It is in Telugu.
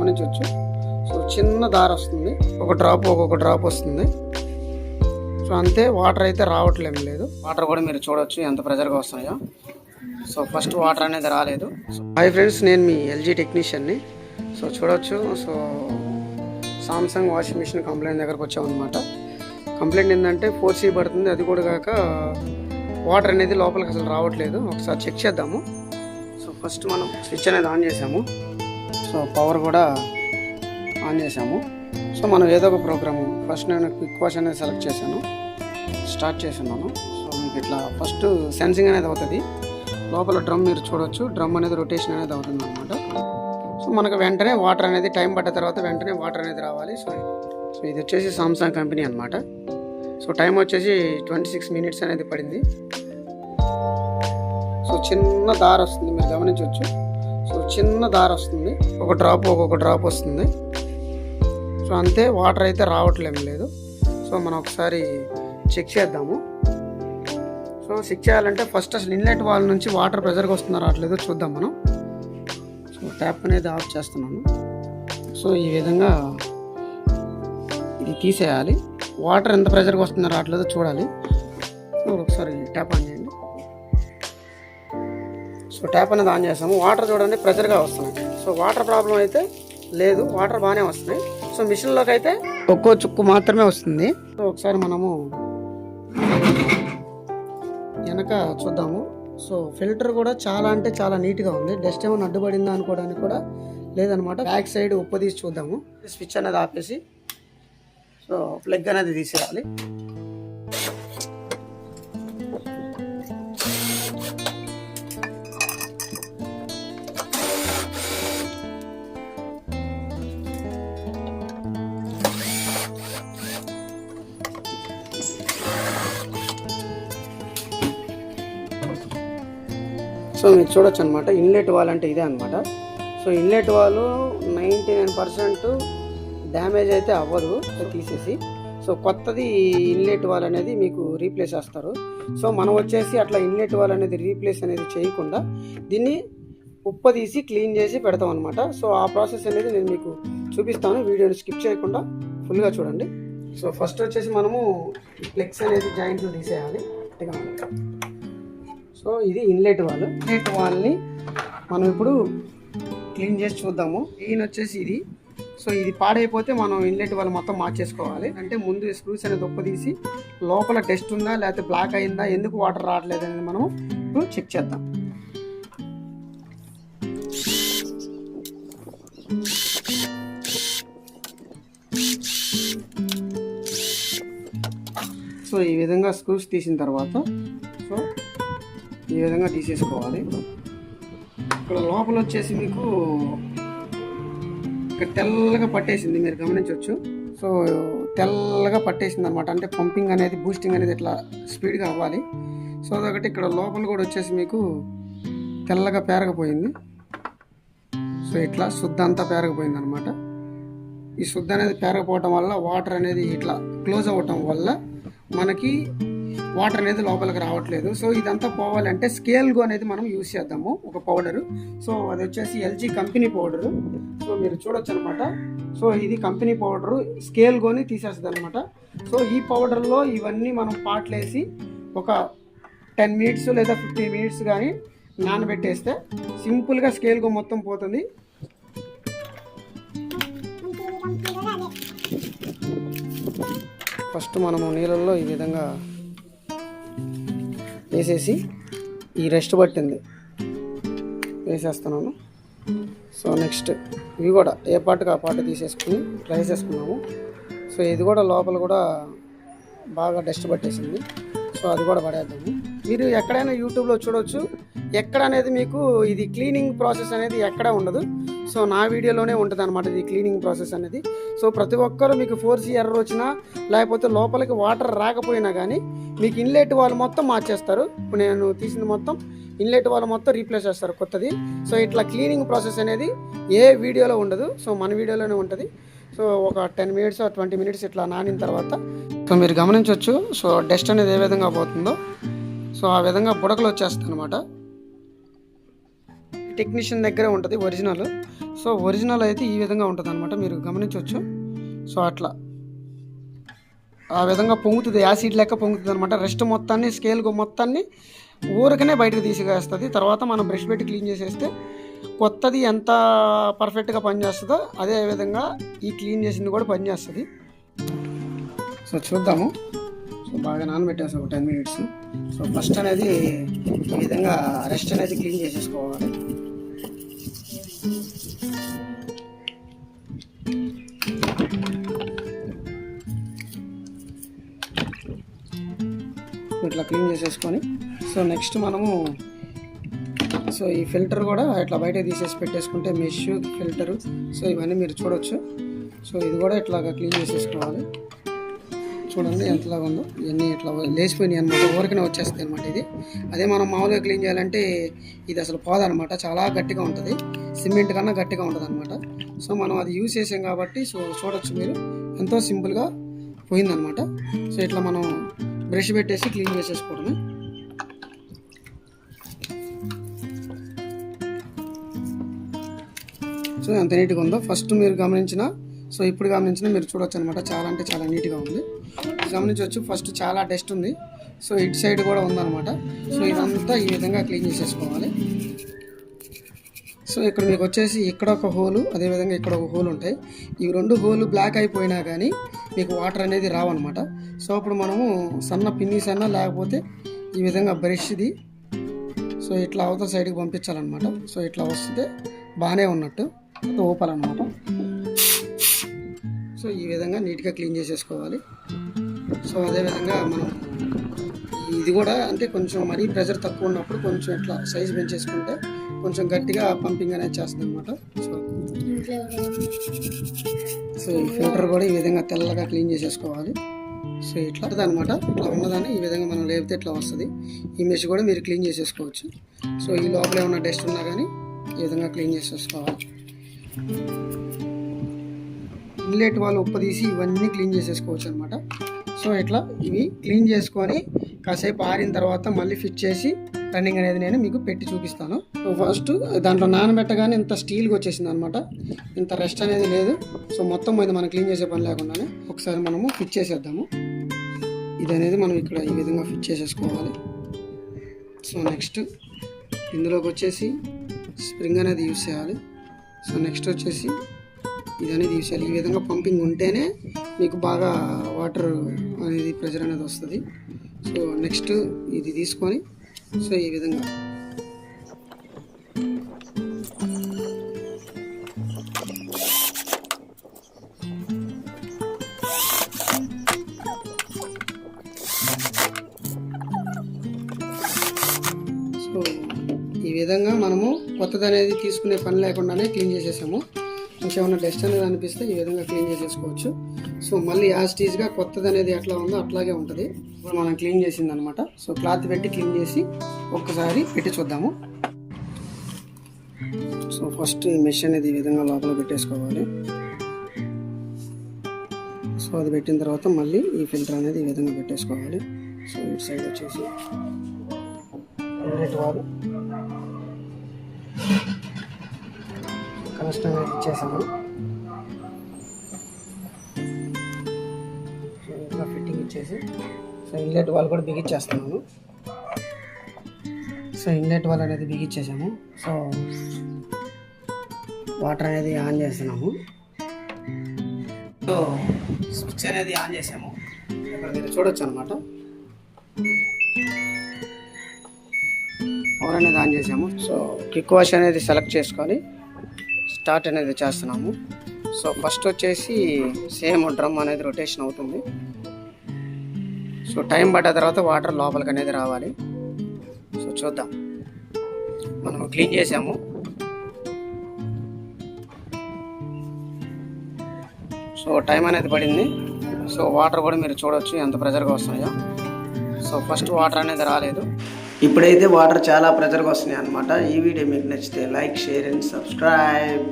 గమనించవచ్చు. సో చిన్న దారి వస్తుంది, ఒక్కొక్క డ్రాప్ వస్తుంది. సో అంతే, వాటర్ అయితే రావట్లేం లేదు. వాటర్ కూడా మీరు చూడవచ్చు ఎంత ప్రెజర్గా వస్తున్నాయో. సో ఫస్ట్ వాటర్ అనేది రాలేదు. హాయ్ ఫ్రెండ్స్, నేను మీ ఎల్జీ టెక్నీషియన్ని. సో చూడవచ్చు, so Samsung washing machine complaint దగ్గరకు వచ్చామన్నమాట. కంప్లైంట్ ఏంటంటే 4C పడుతుంది, అది కూడా కాక వాటర్ అనేది లోపలికి అసలు రావట్లేదు. ఒకసారి చెక్ చేద్దాము. సో ఫస్ట్ మనం స్విచ్ అనేది ఆన్ చేసాము. సో పవర్ కూడా ఆన్ చేసాము. సో మనం ఏదో ఒక ప్రోగ్రాము, ఫస్ట్ నేను క్విక్ వాష్ అనేది సెలెక్ట్ చేశాను, స్టార్ట్ చేస్తున్నాను. సో మీకు ఇట్లా ఫస్ట్ సెన్సింగ్ అనేది అవుతుంది. లోపల డ్రమ్ మీరు చూడవచ్చు, డ్రమ్ అనేది రొటేషన్ అనేది అవుతుంది అనమాట. సో మనకు వెంటనే వాటర్ అనేది టైం పడ్డ తర్వాత వెంటనే వాటర్ అనేది రావాలి. సో ఇది వచ్చేసి సామ్సంగ్ కంపెనీ అనమాట. సో టైం వచ్చేసి 26 మినిట్స్ అనేది పడింది. సో చిన్న దారి వస్తుంది, మీరు గమనించవచ్చు. సో చిన్న దారి వస్తుంది, ఒక్కొక్క డ్రాప్ వస్తుంది. సో అంతే, వాటర్ అయితే రావట్లేం లేదు. సో మనం ఒకసారి చెక్ చేద్దాము. సో చెక్ చేయాలంటే ఫస్ట్ అసలు ఇన్లెట్ వాల్ నుంచి వాటర్ ప్రెజర్గా వస్తుందా రావట్లేదో చూద్దాం మనం. సో ట్యాప్ అనేది ఆఫ్ చేస్తున్నాను. సో ఈ విధంగా ఇది తీసేయాలి. వాటర్ ఎంత ప్రెజర్గా వస్తుందో రావట్లేదో చూడాలి. సో ఒకసారి ట్యాప్ ఆన్ చేయండి. సో ట్యాప్ అనేది ఆన్ చేసాము. వాటర్ చూడండి ప్రెజర్గా వస్తున్నాయి. సో వాటర్ ప్రాబ్లం అయితే లేదు, వాటర్ బాగానే వస్తున్నాయి. సో మిషన్లోకి అయితే ఒక్కో చుక్కు మాత్రమే వస్తుంది. సో ఒకసారి మనము వెనక చూద్దాము. సో ఫిల్టర్ కూడా చాలా అంటే చాలా నీట్గా ఉంది. డస్ట్ ఏమైనా అడ్డుపడిందా అనుకోవడానికి కూడా లేదనమాట. బ్యాక్ సైడ్ ఉప్పదీసి చూద్దాము. స్విచ్ అనేది ఆపేసి సో ప్లగ్ అనేది తీసేయాలి. సో మీరు చూడొచ్చు అనమాట, ఇన్లెట్ వాల్ అంటే ఇదే అనమాట. సో ఇన్లెట్ వాల్ 99% డ్యామేజ్ అయితే అవ్వదు తీసేసి. సో కొత్తది ఇన్లెట్ వాల్ అనేది మీకు రీప్లేస్ చేస్తారు. సో మనం వచ్చేసి అట్లా ఇన్లెట్ వాల్ అనేది రీప్లేస్ అనేది చేయకుండా దీన్ని ఉప్పదీసి క్లీన్ చేసి పెడతాం అనమాట. సో ఆ ప్రాసెస్ అనేది నేను మీకు చూపిస్తాను, వీడియోని స్కిప్ చేయకుండా ఫుల్గా చూడండి. సో ఫస్ట్ వచ్చేసి మనము ప్లగ్స్ అనేది జాయింట్లు తీసేయాలి. సో ఇది ఇన్లెట్ వాల్ని మనం ఇప్పుడు క్లీన్ చేసి చూద్దాము. క్లీన్ వచ్చేసి ఇది. సో ఇది పాడైపోతే మనం ఇన్లెట్ వాల్ మొత్తం మార్చేసుకోవాలి. అంటే ముందు స్క్రూస్ అనేది ఉప్పదీసి లోపల డస్ట్ ఉందా లేకపోతే బ్లాక్ అయిందా, ఎందుకు వాటర్ రావట్లేదు అనేది మనం ఇప్పుడు చెక్ చేద్దాం. సో ఈ విధంగా స్క్రూస్ తీసిన తర్వాత సో ఈ విధంగా తీసేసుకోవాలి. ఇక్కడ లోపల వచ్చేసి మీకు ఇక్కడ తెల్లగా పట్టేసింది, మీరు గమనించవచ్చు. సో తెల్లగా పట్టేసింది అనమాట. అంటే పంపింగ్ అనేది బూస్టింగ్ అనేది ఇట్లా స్పీడ్గా అవ్వాలి. సో అదొకటి ఇక్కడ లోపల కూడా వచ్చేసి మీకు తెల్లగా పేరకపోయింది. సో ఇట్లా శుద్ధ అంతా పేరకపోయింది అనమాట. ఈ శుద్ధ అనేది పేరకపోవటం వల్ల వాటర్ అనేది ఇట్లా క్లోజ్ అవ్వటం వల్ల మనకి వాటర్ అనేది లోపలికి రావట్లేదు. సో ఇదంతా పోవాలంటే స్కేల్ గో అనేది మనం యూజ్ చేద్దాము, ఒక పౌడరు. సో అది వచ్చేసి ఎల్జీ కంపెనీ పౌడరు. సో మీరు చూడొచ్చు అనమాట. సో ఇది కంపెనీ పౌడరు, స్కేల్ గోని తీసేస్తుంది అనమాట. సో ఈ పౌడర్లో ఇవన్నీ మనం పాటలేసి ఒక 10 మినిట్స్ లేదా 15 మినిట్స్ కానీ నానబెట్టేస్తే సింపుల్గా స్కేల్ గో మొత్తం పోతుంది. ఫస్ట్ మనము నీళ్ళల్లో ఈ విధంగా వేసేసి ఈ రెస్ట్ పట్టింది వేసేస్తున్నాను. సో నెక్స్ట్ ఇవి కూడా ఏ పాటుగా ఆ పాటు తీసేసుకుని ట్రై చేసుకున్నాము. సో ఇది కూడా లోపల కూడా బాగా డస్ట్ పట్టేసింది. సో అది కూడా పడేద్దాము. మీరు ఎక్కడైనా యూట్యూబ్లో చూడవచ్చు, ఎక్కడ అనేది మీకు ఇది క్లీనింగ్ ప్రాసెస్ అనేది ఎక్కడ ఉండదు. సో నా వీడియోలోనే ఉంటుంది అనమాట ఇది క్లీనింగ్ ప్రాసెస్ అనేది. సో ప్రతి ఒక్కరు మీకు 4C ఎర్రర్ వచ్చినా లేకపోతే లోపలికి వాటర్ రాకపోయినా కానీ మీకు ఇన్లెట్ వాల్ మొత్తం మార్చేస్తారు. ఇప్పుడు నేను తీసింది మొత్తం ఇన్లెట్ వాల్ మొత్తం రీప్లేస్ చేస్తారు కొత్తది. సో ఇట్లా క్లీనింగ్ ప్రాసెస్ అనేది ఏ వీడియోలో ఉండదు, సో మన వీడియోలోనే ఉంటుంది. సో ఒక 10 మినిట్స్ 20 మినిట్స్ ఇట్లా నానిన తర్వాత సో మీరు గమనించవచ్చు. సో డస్ట్ అనేది ఏ విధంగా పోతుందో సో ఆ విధంగా బుడకలు వచ్చేస్తుంది అనమాట. టెక్నీషియన్ దగ్గరే ఉంటుంది ఒరిజినల్. సో ఒరిజినల్ అయితే ఈ విధంగా ఉంటుంది అనమాట, మీరు గమనించవచ్చు. సో అట్లా ఆ విధంగా పొంగుతుంది, యాసిడ్ లెక్క పొంగుతుంది అనమాట. రెస్ట్ మొత్తాన్ని, స్కేల్ మొత్తాన్ని ఊరకనే బయటకు తీసివేస్తుంది. తర్వాత మనం బ్రష్ పెట్టి క్లీన్ చేసేస్తే కొత్తది ఎంత పర్ఫెక్ట్గా పనిచేస్తుందో అదే విధంగా ఈ క్లీన్ చేసింది కూడా పనిచేస్తుంది. సో చూద్దాము. సో బాగా నానబెట్టేసి ఒక 10 minutes. సో ఫస్ట్ అనేది ఈ విధంగా రెస్ట్ అనేది క్లీన్ చేసేసుకోవాలి. ఇట్లా క్లీన్ చేసేసుకొని సో నెక్స్ట్ మనము సో ఈ ఫిల్టర్ కూడా ఇట్లా బయట తీసేసి పెట్టేసుకుంటే మెష్ ఫిల్టరు సో ఇవన్నీ మీరు చూడొచ్చు. సో ఇది కూడా ఇట్లాగా క్లీన్ చేసేసుకోవాలి. చూడండి ఎంతలాగా ఉందో, ఇవన్నీ ఇట్లా లేచిపోయినాయి అనమాట, ఊరికనే వచ్చేస్తాయి అనమాట. ఇది అదే మనం మామూలుగా క్లీన్ చేయాలంటే ఇది అసలు పోదనమాట, చాలా గట్టిగా ఉంటుంది, సిమెంట్ కన్నా గట్టిగా ఉంటుంది అనమాట. సో మనం అది యూజ్ చేసాం కాబట్టి సో చూడొచ్చు మీరు ఎంతో సింపుల్గా పోయిందనమాట. సో ఇట్లా మనం బ్రష్ పెట్టేసి క్లీన్ చేసేసుకోవడమే. సో ఎంత నీట్గా ఉందో ఫస్ట్ మీరు గమనించిన, సో ఇప్పుడు గమనించిన మీరు చూడొచ్చు అనమాట, చాలా అంటే చాలా నీట్గా ఉంది. గమనించవచ్చు ఫస్ట్ చాలా డస్ట్ ఉంది, సో ఇటు సైడ్ కూడా ఉందన్నమాట. సో ఇదంతా ఈ విధంగా క్లీన్ చేసేసుకోవాలి. సో ఇక్కడ మీకు వచ్చేసి ఇక్కడ ఒక హోలు, అదేవిధంగా ఇక్కడ ఒక హోల్ ఉంటాయి. ఈ 2 హోలు బ్లాక్ అయిపోయినా కానీ మీకు వాటర్ అనేది రావన్నమాట. సో అప్పుడు మనము సన్న పిన్నీస్ అన్నా లేకపోతే ఈ విధంగా బ్రష్ది సో ఇట్లా అవతల సైడ్కి పంపించాలన్నమాట. సో ఇట్లా వస్తే బాగానే ఉన్నట్టు ఓపాలన్నమాట. సో ఈ విధంగా నీట్గా క్లీన్ చేసేసుకోవాలి. సో అదేవిధంగా మనం ఇది కూడా అంటే కొంచెం మరీ ప్రెషర్ తక్కువ ఉన్నప్పుడు కొంచెం ఇట్లా సైజ్ పెంచేసుకుంటే కొంచెం గట్టిగా పంపింగ్ అనేది చేస్తుంది అనమాట. సో ఈ ఫిల్టర్ కూడా ఈ విధంగా తెల్లగా క్లీన్ చేసేసుకోవాలి. సో ఇట్లా అనమాట, ఇట్లా ఉన్నదాన్ని ఈ విధంగా మనం లేపితే ఇట్లా వస్తుంది. ఈ మెష్ కూడా మీరు క్లీన్ చేసేసుకోవచ్చు. సో ఈ లోపల ఏమన్నా డస్ట్ ఉన్నా కానీ ఈ విధంగా క్లీన్ చేసేసుకోవాలి. ఇన్లెట్ వాళ్ళు ఉప్పు తీసి ఇవన్నీ క్లీన్ చేసేసుకోవచ్చు అనమాట. సో ఇట్లా ఇవి క్లీన్ చేసుకొని కాసేపు ఆరిన తర్వాత మళ్ళీ ఫిట్ చేసి రన్నింగ్ అనేది నేను మీకు పెట్టి చూపిస్తాను. సో ఫస్ట్ దాంట్లో నానబెట్టగానే ఇంత స్టీల్గా వచ్చేసింది అనమాట, ఇంత రెస్ట్ అనేది లేదు. సో మొత్తం ఇది మనం క్లీన్ చేసే పని లేకుండానే ఒకసారి మనము ఫిట్ చేసేద్దాము. ఇది అనేది మనం ఇక్కడ ఈ విధంగా ఫిట్ చేసేసుకోవాలి. సో నెక్స్ట్ ఇందులోకి వచ్చేసి స్ప్రింగ్ అనేది యూజ్ చేయాలి. సో నెక్స్ట్ వచ్చేసి ఇది అనేది యూజ్ చేయాలి. ఈ విధంగా పంపింగ్ ఉంటేనే మీకు బాగా వాటర్ అనేది ప్రెషర్ అనేది వస్తుంది. సో నెక్స్ట్ ఇది తీసుకొని సో ఈ విధంగా సో ఈ విధంగా మనము కొత్తది అనేది తీసుకునే పని లేకుండానే క్లీన్ చేసేసాము. ఇంకేమన్నా డస్ట్ అనేది అనిపిస్తే ఈ విధంగా క్లీన్ చేసేసుకోవచ్చు. సో మళ్ళీ యాజ్ టీజ్గా కొత్తది అనేది ఎట్లా ఉందో అట్లాగే ఉంటుంది. ఇప్పుడు మనం క్లీన్ చేసింది అనమాట. సో క్లాత్ పెట్టి క్లీన్ చేసి ఒక్కసారి పెట్టి చూద్దాము. సో ఫస్ట్ ఈ మెష్ అనేది ఈ విధంగా లోపల పెట్టేసుకోవాలి. సో అది పెట్టిన తర్వాత మళ్ళీ ఈ ఫిల్టర్ అనేది ఈ విధంగా పెట్టేసుకోవాలి. సో ఇటు సైడ్ వచ్చేసి వారు కనెక్షన్ అనేది ఇచ్చేసాము. సో ఇంకా ఫిట్టింగ్ ఇచ్చేసి సో ఇన్లెట్ వాల్ కూడా బిగించేస్తున్నాను. సో ఇన్లెట్ వాల్ అనేది బిగించేసాము. సో వాటర్ అనేది ఆన్ చేస్తున్నాము. సో స్విచ్ అనేది ఆన్ చేసాము, ఇక్కడ మీరు చూడొచ్చు అనమాట. పవర్ అనేది ఆన్ చేసాము. సో క్విక్ వాష్ అనేది సెలెక్ట్ చేసుకొని స్టార్ట్ అనేది చేస్తున్నాము. సో ఫస్ట్ వచ్చేసి సేమ్ డ్రమ్ అనేది రొటేషన్ అవుతుంది. సో టైం పడ్డ తర్వాత వాటర్ లోపలికి అనేది రావాలి. సో చూద్దాం, మనం క్లీన్ చేసాము. సో టైం అనేది పడింది. సో వాటర్ కూడా మీరు చూడొచ్చు ఎంత ప్రెజర్గా వస్తున్నాయో. సో ఫస్ట్ వాటర్ అనేది రాలేదు, ఇప్పుడైతే వాటర్ చాలా ప్రెజర్గా వస్తున్నాయి అనమాట. ఈ వీడియో మీకు నచ్చితే లైక్, షేర్ అండ్ సబ్స్క్రైబ్.